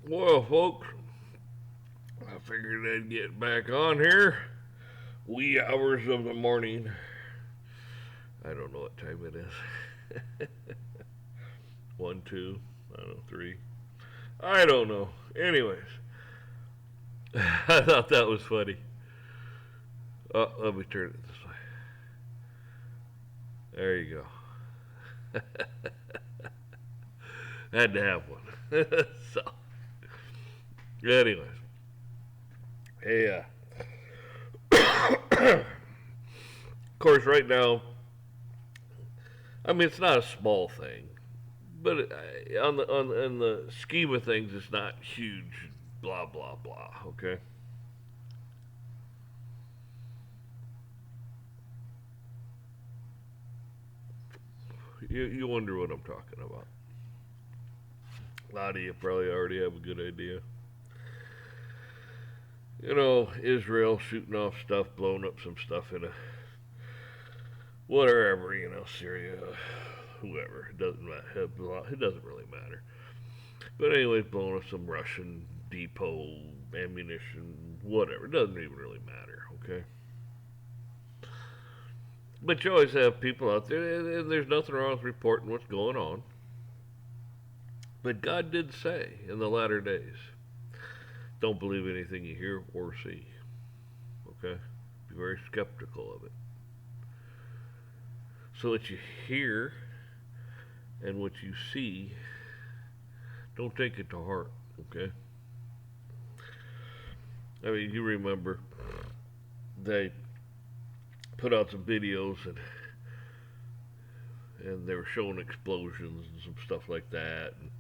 Well, folks, I figured I'd get back on here. Wee hours of the morning. I don't know what time it is. One, two, I don't know, three. I don't know. Anyways, I thought that was funny. Let me turn it this way. There you go. Had to have one. So, anyways, hey, of course, right now, I mean, it's not a small thing, but on the scheme of things, it's not huge. Blah blah blah. Okay. You wonder what I'm talking about. A lot of you probably already have a good idea. You know, Israel shooting off stuff, blowing up some stuff in a whatever, Syria, whoever. It doesn't matter. It doesn't really matter. But anyways, blowing up some Russian depot, ammunition, whatever. It doesn't even really matter. Okay. But you always have people out there, and there's nothing wrong with reporting what's going on. But God did say in the latter days, don't believe anything you hear or see. Okay? Be very skeptical of it. So what you hear and what you see, don't take it to heart. Okay? I mean, you remember they put out some videos and they were showing explosions and some stuff like that, and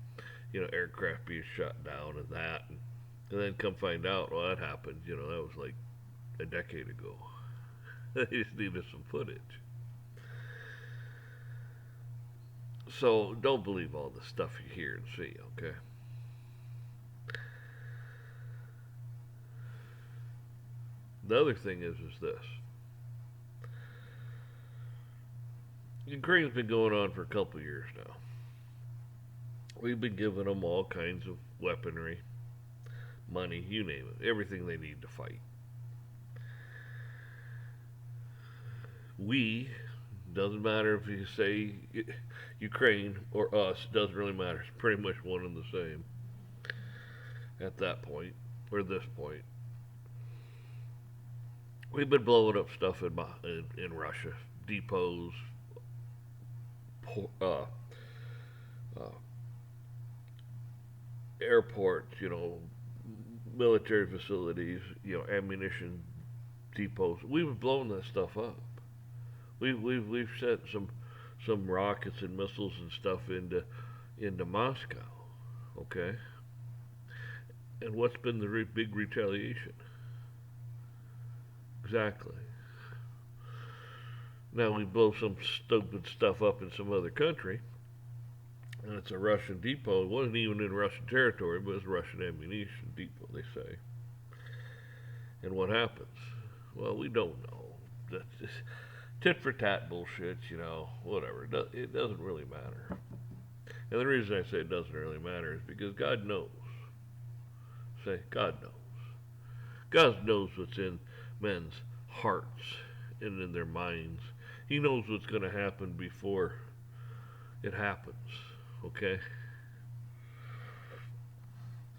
aircraft being shot down and that, and then come find out, well, that happened. That was like a decade ago. They just needed some footage. So don't believe all the stuff you hear and see. Okay. The other thing is this: Ukraine's been going on for a couple of years now. We've been giving them all kinds of weaponry, money, you name it, everything they need to fight. We, doesn't matter if you say Ukraine or us, doesn't really matter. It's pretty much one and the same at that point, or this point. We've been blowing up stuff in Russia, depots, uh, uh, airports, military facilities, ammunition depots. We've blown that stuff up. We've sent some rockets and missiles and stuff into Moscow. Okay, and what's been the big retaliation? Exactly. Now we blow some stupid stuff up in some other country, and it's a Russian depot. It wasn't even in Russian territory, but it's a Russian ammunition depot, they say. And what happens? Well, we don't know. That's just tit for tat bullshit, whatever. It doesn't really matter. And the reason I say it doesn't really matter is because God knows. Say, God knows. God knows what's in men's hearts and in their minds. He knows what's going to happen before it happens. Okay?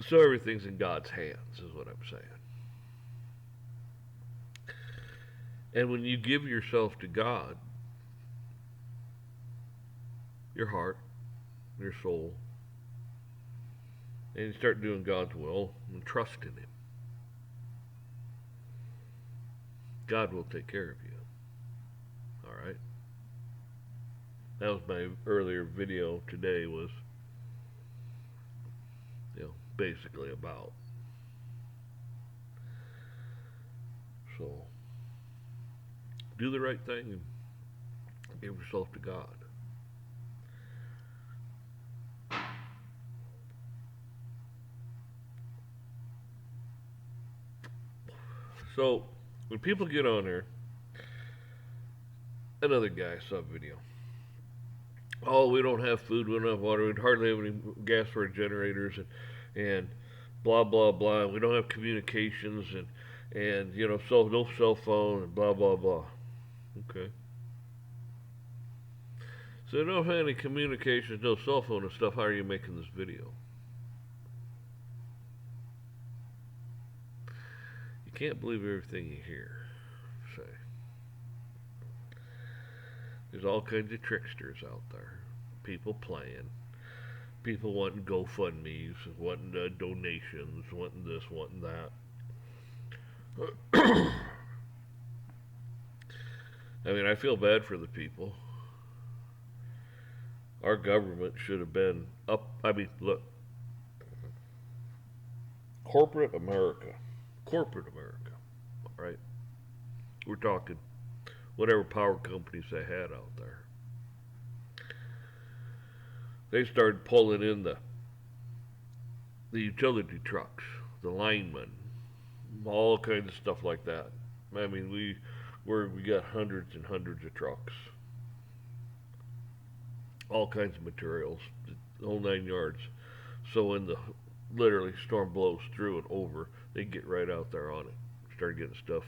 So everything's in God's hands, is what I'm saying. And when you give yourself to God, your heart, your soul, and you start doing God's will and trust in Him, God will take care of you. All right? That was my earlier video today was, basically about. So, do the right thing and give yourself to God. So, when people get on there, another guy saw a video. Oh, we don't have food, we don't have water, we hardly have any gas for our generators, and blah blah blah. We don't have communications and so no cell phone and blah blah blah. Okay. So you don't have any communications, no cell phone and stuff. How are you making this video? You can't believe everything you hear. Say, there's all kinds of tricksters out there. People playing. People wanting GoFundMe's, wanting donations, wanting this, wanting that. I mean, I feel bad for the people. Our government should have been up. I mean, look, corporate America, right? We're talking whatever power companies they had out there. They started pulling in the utility trucks, the linemen, all kinds of stuff like that. I mean, we got hundreds and hundreds of trucks, all kinds of materials, the whole 9 yards. So when the literally storm blows through and over, they get right out there on it, start getting stuff,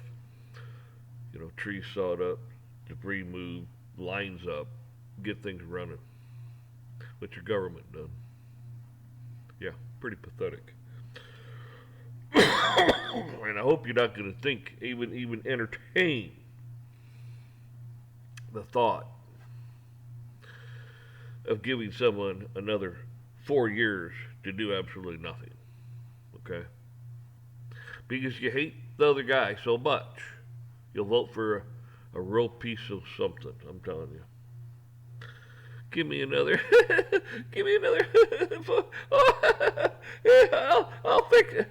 trees sawed up, debris moved, lines up, get things running. What your government done? Yeah, pretty pathetic. And I hope you're not going to think, even entertain the thought of giving someone another 4 years to do absolutely nothing. Okay? Because you hate the other guy so much, you'll vote for a real piece of something. I'm telling you. Give me another. Give me another. Oh, yeah, I'll fix it.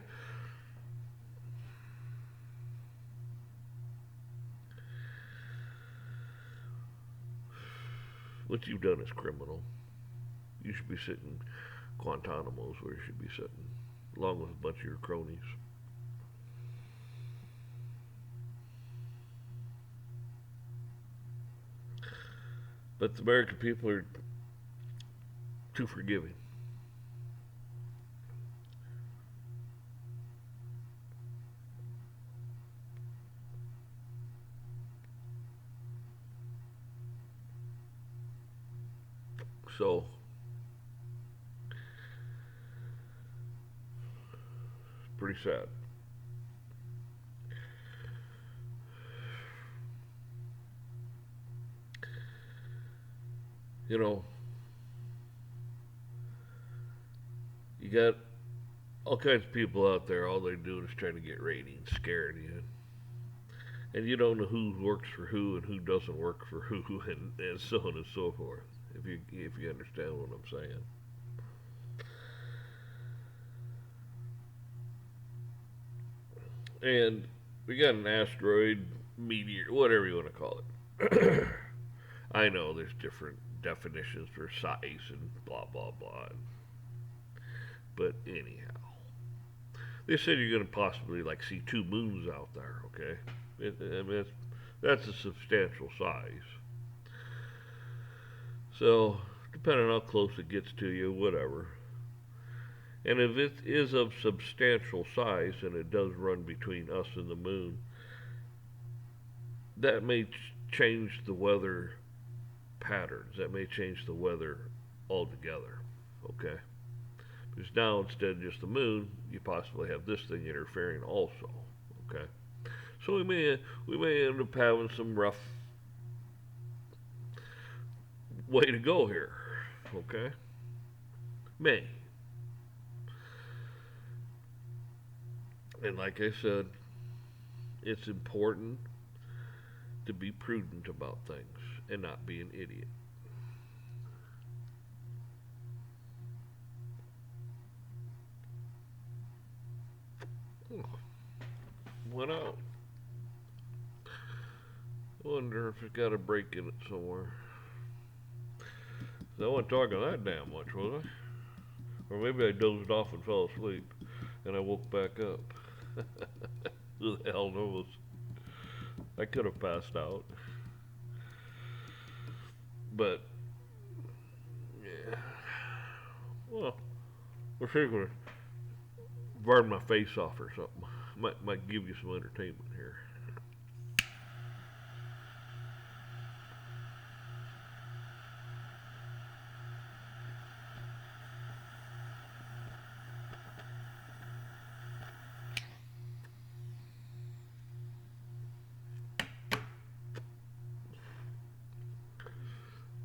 What you've done is criminal. You should be sitting Guantanamo's where you should be sitting, along with a bunch of your cronies. But the American people are too forgiving. So, pretty sad. You know, you got all kinds of people out there. All they're doing is trying to get ratings, scaring you, and you don't know who works for who and who doesn't work for who, and so on and so forth. If you understand what I'm saying. And we got an asteroid, meteor, whatever you want to call it. I know there's different definitions for size and blah blah blah. But anyhow, they said you're going to possibly like see two moons out there. Okay, I mean that's a substantial size. So depending on how close it gets to you, whatever. And if it is of substantial size and it does run between us and the moon, that may change the weather patterns. That may change the weather altogether. Okay? Because now instead of just the moon, you possibly have this thing interfering also. Okay? So we may end up having some rough way to go here. Okay? May. And like I said, it's important to be prudent about things and not be an idiot. Went out. I wonder if it's got a break in it somewhere. I wasn't talking that damn much, was I? Or maybe I dozed off and fell asleep, and I woke back up. Who the hell knows? I could have passed out. But, yeah. Well, we're figuring burn my face off or something. Might give you some entertainment here.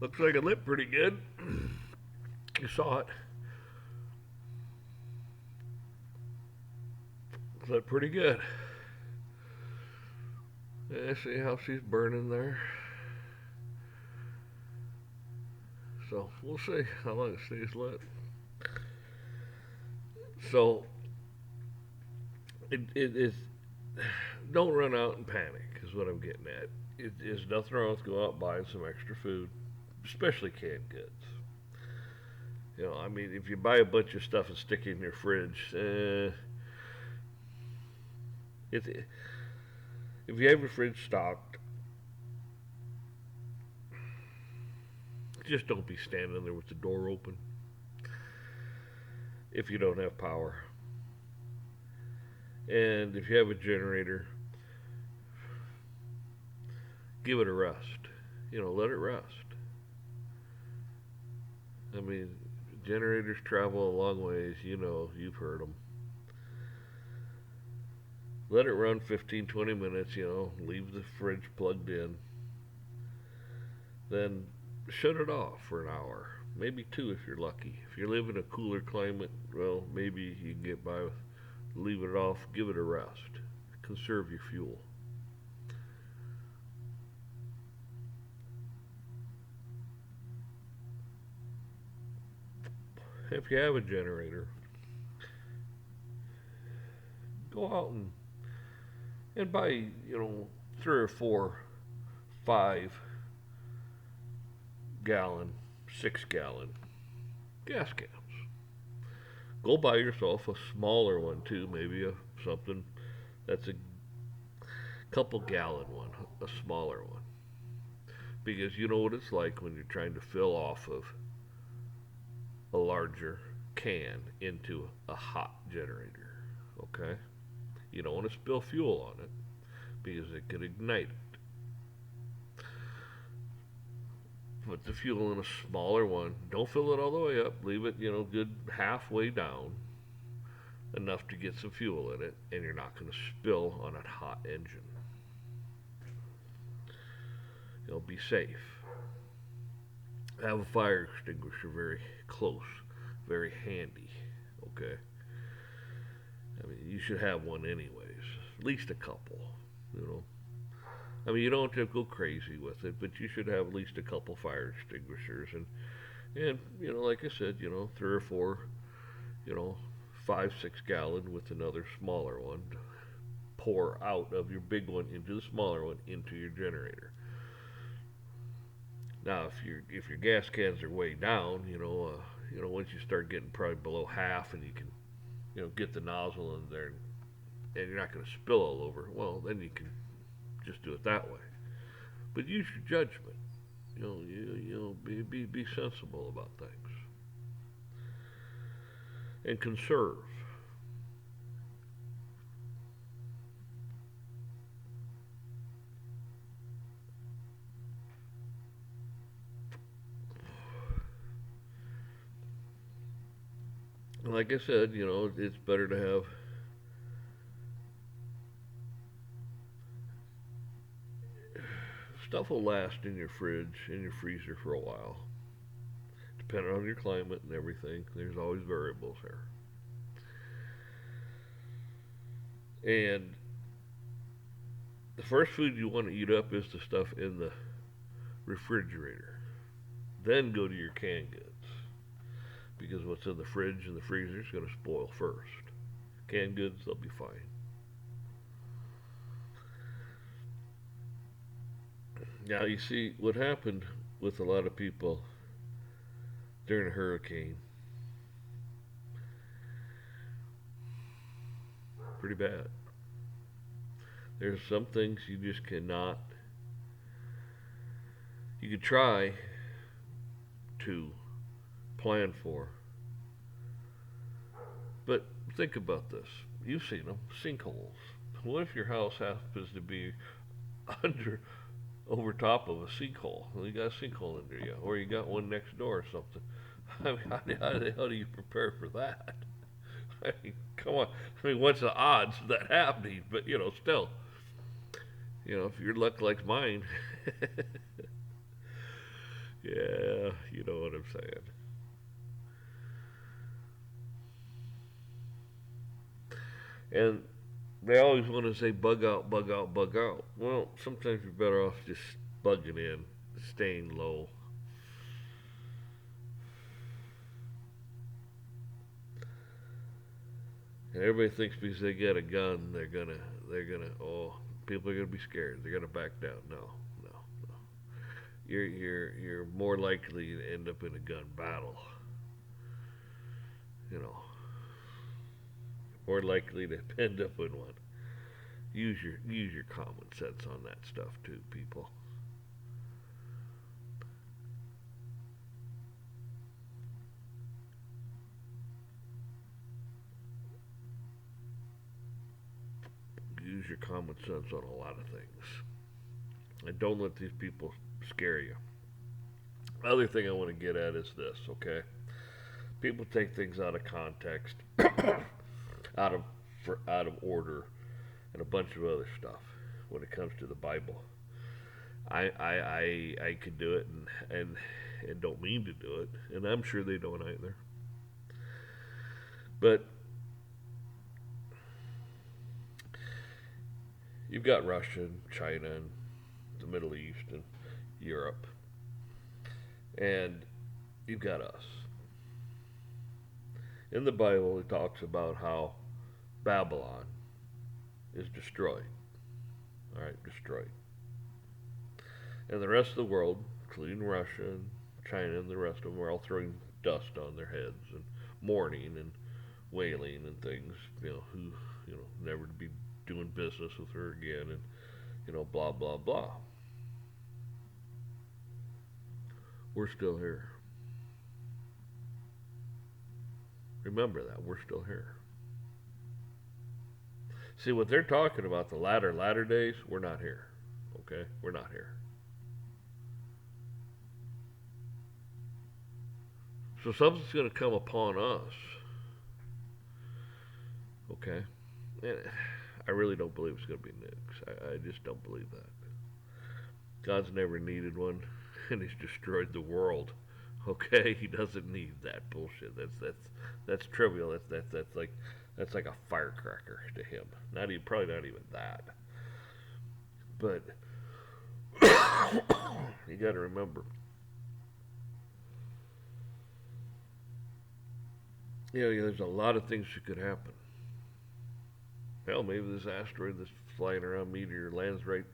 Looks like it lit pretty good. You saw it. Lit pretty good. Yeah, see how she's burning there. So we'll see how long it stays lit. So it is. Don't run out and panic. Is what I'm getting at. It is nothing wrong with going out and buying some extra food, especially canned goods. You know, I mean, if you buy a bunch of stuff and stick it in your fridge, if you have your fridge stocked, just don't be standing there with the door open if you don't have power. And if you have a generator, give it a rest. You know, let it rest. I mean, generators travel a long ways. You know, you've heard them. Let it run 15, 20 minutes, you know, leave the fridge plugged in. Then shut it off for an hour, maybe two if you're lucky. If you live in a cooler climate, well, maybe you can get by with leave it off, give it a rest. Conserve your fuel. If you have a generator, go out and buy, you know, 3 or 4, 5 gallon, 6 gallon gas cans. Go buy yourself a smaller one too, maybe something that's a couple gallon one, a smaller one. Because you know what it's like when you're trying to fill off of a larger can into a hot generator. Okay? You don't want to spill fuel on it because it could ignite it. Put the fuel in a smaller one. Don't fill it all the way up. Leave it, you know, good halfway down. Enough to get some fuel in it, and you're not going to spill on a hot engine. You'll be safe. Have a fire extinguisher very close, very handy. Okay? I mean, you should have one anyways. At least a couple, you know. I mean, you don't have to go crazy with it, but you should have at least a couple fire extinguishers. And you know, like I said, you know, 3 or 4, you know, 5, 6 gallon with another smaller one. Pour out of your big one into the smaller one into your generator. Now, if your gas cans are way down, you know, once you start getting probably below half, and you can, you know, get the nozzle in there, and you're not going to spill all over. Well, then you can just do it that way. But use your judgment. Be sensible about things and conserve. Like I said, you know, it's better to have stuff will last in your fridge, in your freezer for a while. Depending on your climate and everything, there's always variables there. And the first food you want to eat up is the stuff in the refrigerator. Then go to your canned goods. Because what's in the fridge and the freezer is going to spoil first. Canned goods, they'll be fine. Now, you see, what happened with a lot of people during a hurricane, pretty bad. There's some things you just cannot, you could try to plan for, but Think about this. You've seen them, sinkholes. What if your house happens to be under, over top of a sinkhole? Well, you got a sinkhole under you, or you got one next door or something. I mean, how the hell do you prepare for that? I mean, come on. I mean, what's the odds of that happening? But still, if your luck like mine, yeah, you know what I'm saying. And they always want to say bug out, bug out, bug out. Well, sometimes you're better off just bugging in, staying low. And everybody thinks because they got a gun, oh, people are gonna be scared. They're gonna back down. No, no, no. You're more likely to end up in a gun battle. You know, more likely to end up in one. Use your common sense on that stuff too, people. Use your common sense on a lot of things, and don't let these people scare you. Other thing I want to get at is this, okay? People take things out of context, out of out of order, and a bunch of other stuff when it comes to the Bible. I could do it and don't mean to do it, and I'm sure they don't either. But you've got Russia and China and the Middle East and Europe, and you've got us. In the Bible, it talks about how Babylon is destroyed. All right, destroyed. And the rest of the world, including Russia and China and the rest of them, are all throwing dust on their heads and mourning and wailing and things. Who, never to be doing business with her again, and blah blah blah. We're still here. Remember that we're still here. See what they're talking about, the latter days, we're not here. Okay? We're not here. So something's going to come upon us. Okay? And I really don't believe it's going to be nukes. I just don't believe that. God's never needed one, and He's destroyed the world. Okay, He doesn't need that bullshit. That's trivial. That's like a firecracker to Him. Probably not even that. But you got to remember, there's a lot of things that could happen. Hell, maybe this asteroid that's flying around, meteor, lands right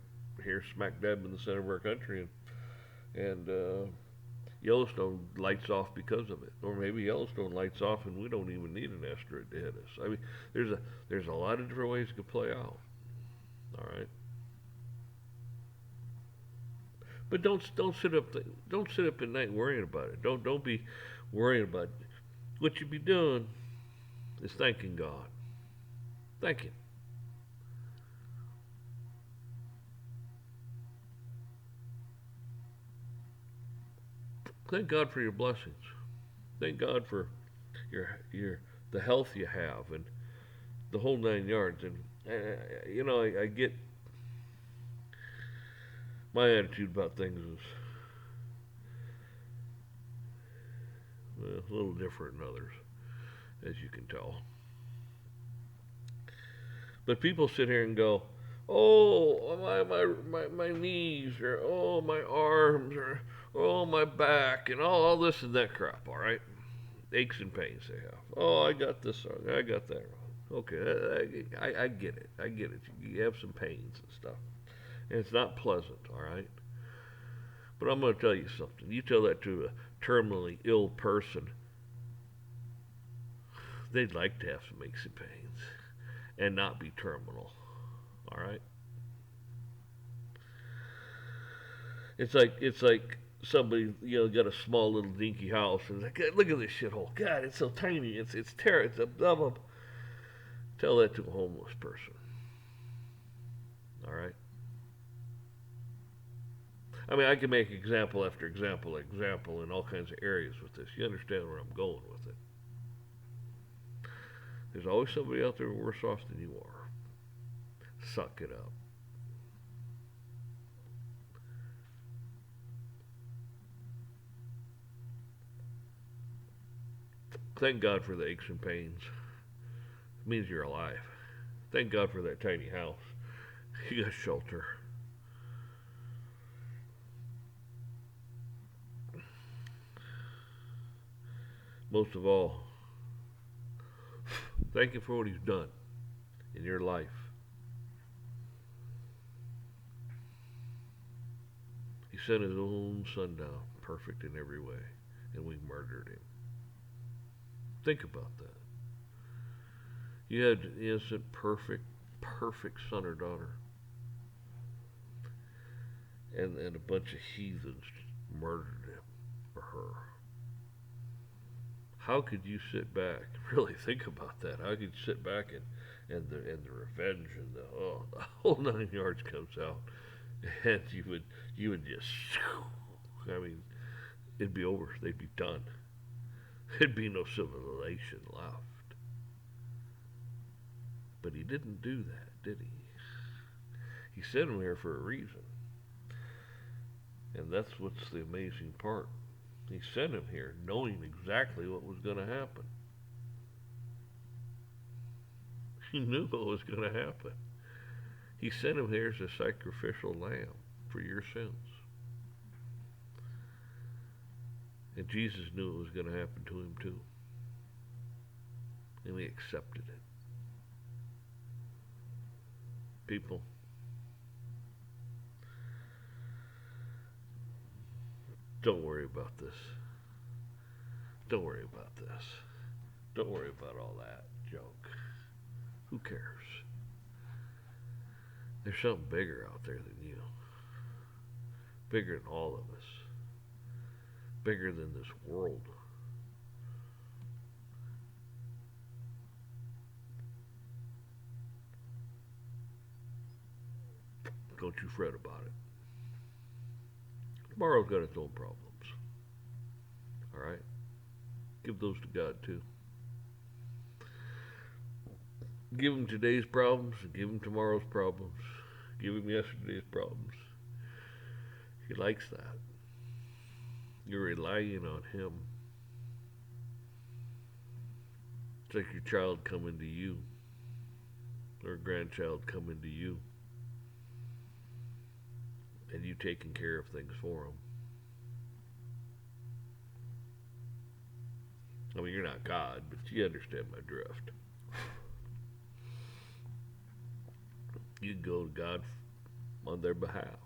here, smack dab in the center of our country, and Yellowstone lights off because of it, or maybe Yellowstone lights off and we don't even need an asteroid to hit us. I mean, there's a lot of different ways it could play out. All right, but don't sit up at night worrying about it. Don't be worrying about it. What you be doing is thanking God. Thank Him. Thank God for your blessings. Thank God for your the health you have and the whole 9 yards. And I get my attitude about things is a little different than others, as you can tell. But people sit here and go, "Oh, my knees," or "Oh, my arms," or "Oh, my back," and all this and that crap. All right, aches and pains they have. Oh, I got this wrong. I got that wrong. Okay, I get it. I get it. You have some pains and stuff, and it's not pleasant. All right, but I'm going to tell you something. You tell that to a terminally ill person, they'd like to have some aches and pains and not be terminal. All right. It's like somebody got a small little dinky house and like, look at this shithole. God, it's so tiny. It's terrible. It's a blah blah. Tell that to a homeless person. All right? I mean, I can make example after example in all kinds of areas with this. You understand where I'm going with it. There's always somebody out there worse off than you are. Suck it up. Thank God for the aches and pains. It means you're alive. Thank God for that tiny house. You got shelter. Most of all, thank Him for what He's done in your life. He sent His own Son down, perfect in every way, and we murdered Him. Think about that. You had an innocent, perfect son or daughter, and a bunch of heathens murdered him or her. How could you sit back? Really think about that. How could you sit back and the revenge and the whole 9 yards comes out, and you would just, I mean, it'd be over. They'd be done. There'd be no civilization left. But He didn't do that, did He? He sent him here for a reason. And that's what's the amazing part. He sent him here knowing exactly what was going to happen. He knew what was going to happen. He sent him here as a sacrificial lamb for your sins. And Jesus knew it was going to happen to him too. And He accepted it. People, don't worry about this. Don't worry about this. Don't worry about all that junk. Who cares? There's something bigger out there than you. Bigger than all of us. Bigger than this world. Don't you fret about it. Tomorrow's got its own problems. Alright? Give those to God too. Give Him today's problems and give Him tomorrow's problems. Give Him yesterday's problems. He likes that. You're relying on Him. It's like your child coming to you, or a grandchild coming to you, and you taking care of things for them. I mean, you're not God, but you understand my drift. You go to God on their behalf.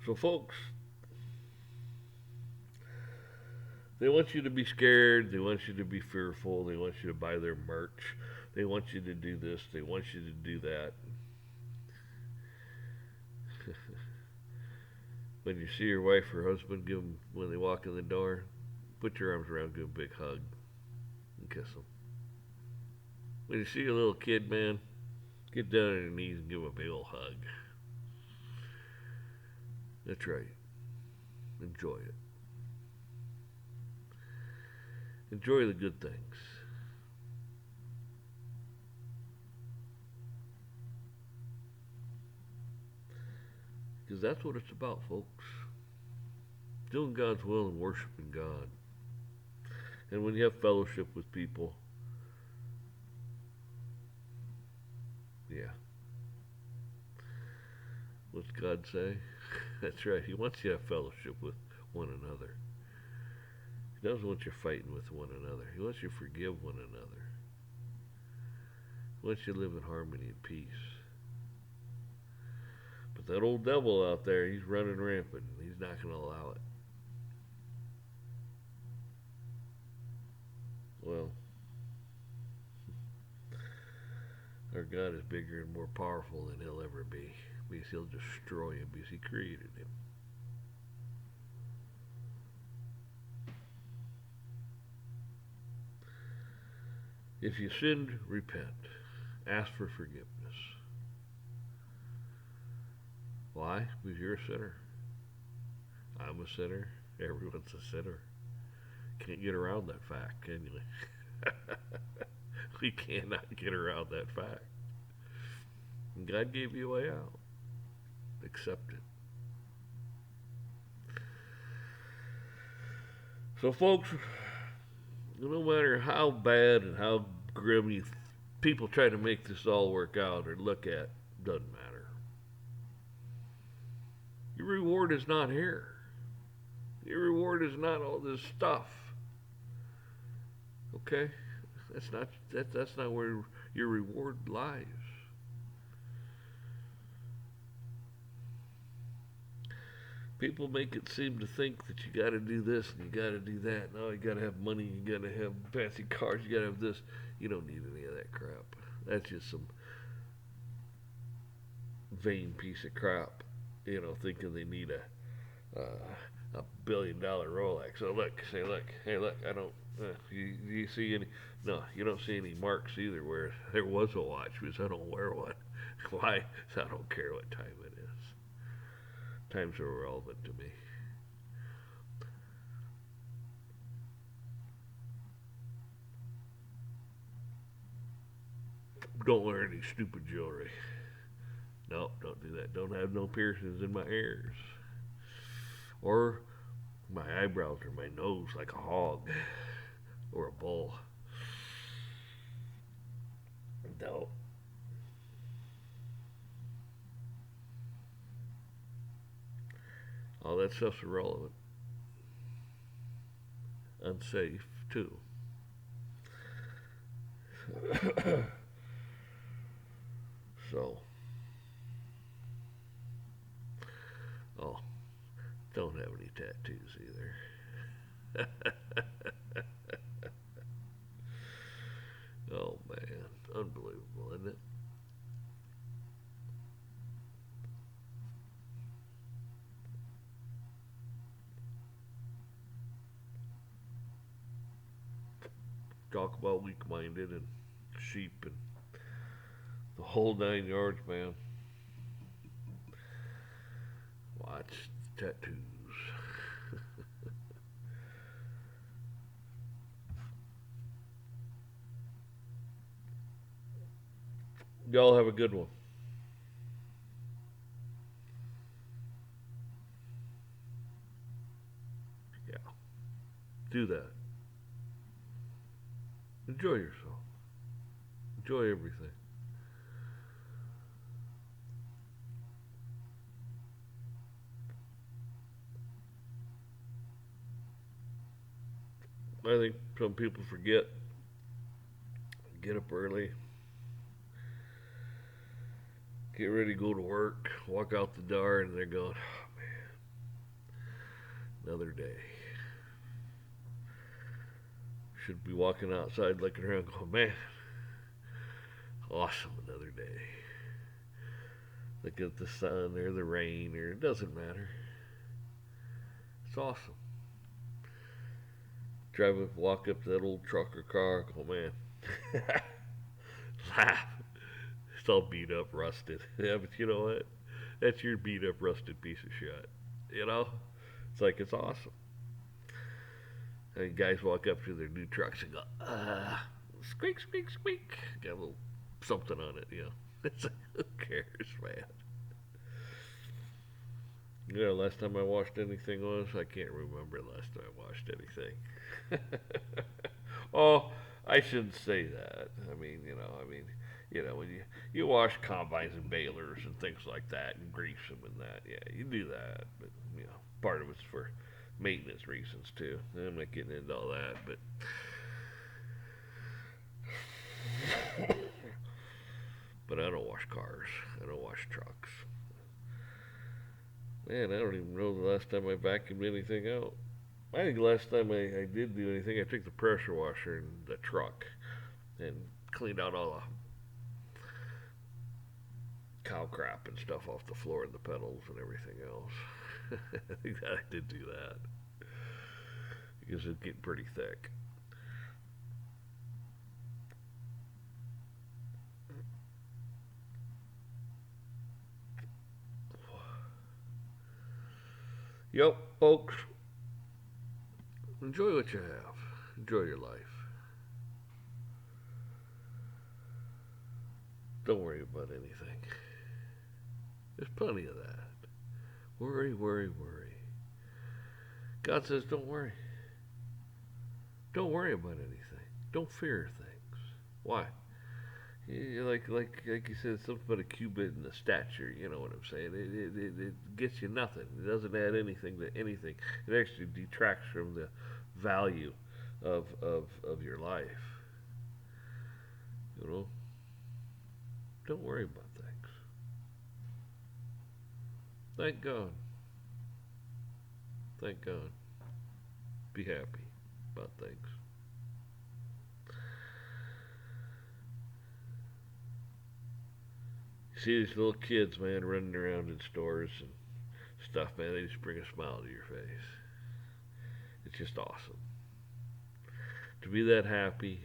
So, folks, they want you to be scared. They want you to be fearful. They want you to buy their merch. They want you to do this. They want you to do that. When you see your wife or husband, give them, when they walk in the door, put your arms around, give them a big hug, and kiss them. When you see a little kid, man, get down on your knees and give them a big old hug. That's right. Enjoy it. Enjoy the good things. Because that's what it's about, folks. Doing God's will and worshiping God. And when you have fellowship with people, yeah. What's God say? That's right. He wants you to have fellowship with one another. He doesn't want you fighting with one another. He wants you to forgive one another. He wants you to live in harmony and peace. But that old devil out there, he's running rampant. He's not going to allow it. Well, our God is bigger and more powerful than he'll ever be. Because he'll destroy him because he created him. If you sinned, repent. Ask for forgiveness. Why? Because you're a sinner. I'm a sinner. Everyone's a sinner. Can't get around that fact, can you? We cannot get around that fact. And God gave you a way out. Accept it. So, folks, no matter how bad and how grim people try to make this all work out or look at, doesn't matter. Your reward is not here. Your reward is not all this stuff. Okay? That's not where your reward lies. People make it seem to think that you got to do this and you got to do that. No, you got to have money. You got to have fancy cars. You got to have this. You don't need any of that crap. That's just some vain piece of crap. Thinking they need a $1 billion Rolex. So look, hey, look. I don't. You see any? No, you don't see any marks either where there was a watch because I don't wear one. Why? I don't care what time it is. Times are irrelevant to me. Don't wear any stupid jewelry. No, don't do that. Don't have no piercings in my ears. Or my eyebrows or my nose like a hog or a bull. No. All that stuff's irrelevant. Unsafe, too. So, don't have any tattoos either. Oh man, unbelievable, isn't it? Talk about weak-minded and sheep and the whole 9 yards, man. Watch the tattoos. Y'all have a good one. Yeah, do that. Enjoy yourself. Enjoy everything. I think some people forget. Get up early. Get ready to go to work. Walk out the door and they're going, oh man, another day. Should be walking outside looking around going, man, awesome, another day. Look at the sun or the rain or it doesn't matter. It's awesome. Walk up to that old truck or car, go, man, laugh. It's all beat up, rusted. Yeah, but you know what? That's your beat up, rusted piece of shit. It's like it's awesome. And guys walk up to their new trucks and go, squeak, squeak, squeak. Got a little something on it, It's like, who cares, man? Last time I washed anything was, I can't remember the last time I washed anything. Oh, I shouldn't say that. When you wash combines and balers and things like that and grease them and that, yeah, you do that. But, part of it's for maintenance reasons too. I'm not getting into all that, but I don't wash cars. I don't wash trucks. Man, I don't even know the last time I vacuumed anything out. I think the last time I did do anything, I took the pressure washer in the truck and cleaned out all the cow crap and stuff off the floor and the pedals and everything else. I think that I did do that because it's getting pretty thick. Yep, folks, enjoy what you have. Enjoy your life. Don't worry about anything. There's plenty of that. Worry, worry, worry. God says, don't worry. Don't worry about anything. Don't fear things. Why? Like you said, something about a cubit and a stature. You know what I'm saying? It gets you nothing. It doesn't add anything to anything. It actually detracts from the value of your life. You know, don't worry about things. Thank God. Thank God. Be happy about things. You see these little kids, man, running around in stores and stuff, man. They just bring a smile to your face. It's just awesome to be that happy,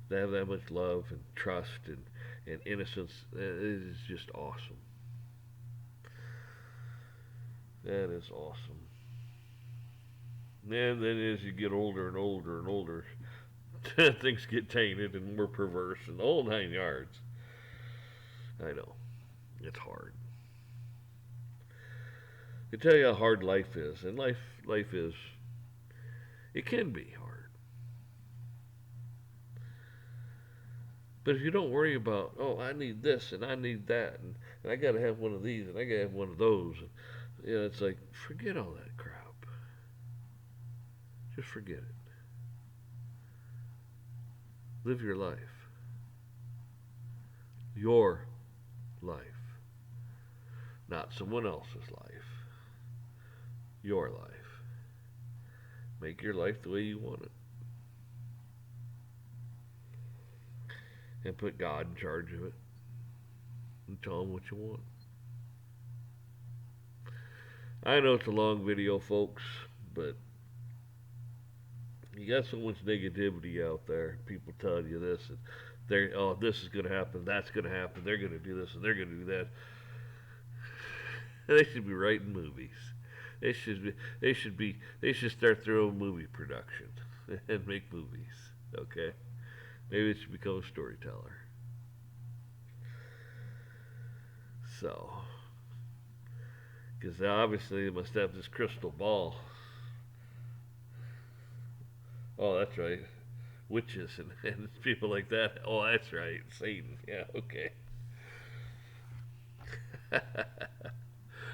to have that much love and trust and innocence. It is just awesome. That is awesome. And then as you get older and older and older, things get tainted and more perverse and the whole 9 yards. I know. It's hard. I tell you how hard life is, and life is. It can be hard, but if you don't worry about, oh, I need this and I need that, and I got to have one of these and I got to have one of those, and it's like forget all that crap. Just forget it. Live your life. Your life, not someone else's life. Your life. Make your life the way you want it. And put God in charge of it. And tell him what you want. I know it's a long video, folks, but you got so much negativity out there. People telling you this and this is going to happen, that's going to happen, they're going to do this and they're going to do that. They should be writing movies. They should start their own movie production and make movies. Okay, maybe they should become a storyteller. So, because obviously they must have this crystal ball. Oh, that's right, witches and people like that. Oh, that's right, Satan. Yeah, okay.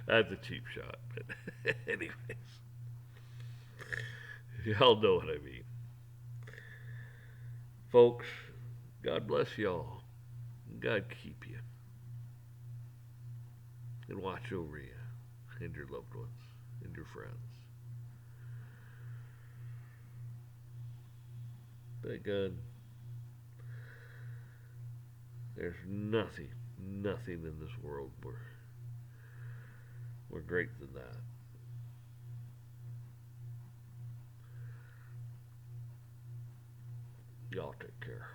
That's a cheap shot, but anyways, y'all know what I mean. Folks, God bless y'all. God keep you. And watch over you and your loved ones and your friends. Thank God. There's nothing in this world more great than that. Y'all take care.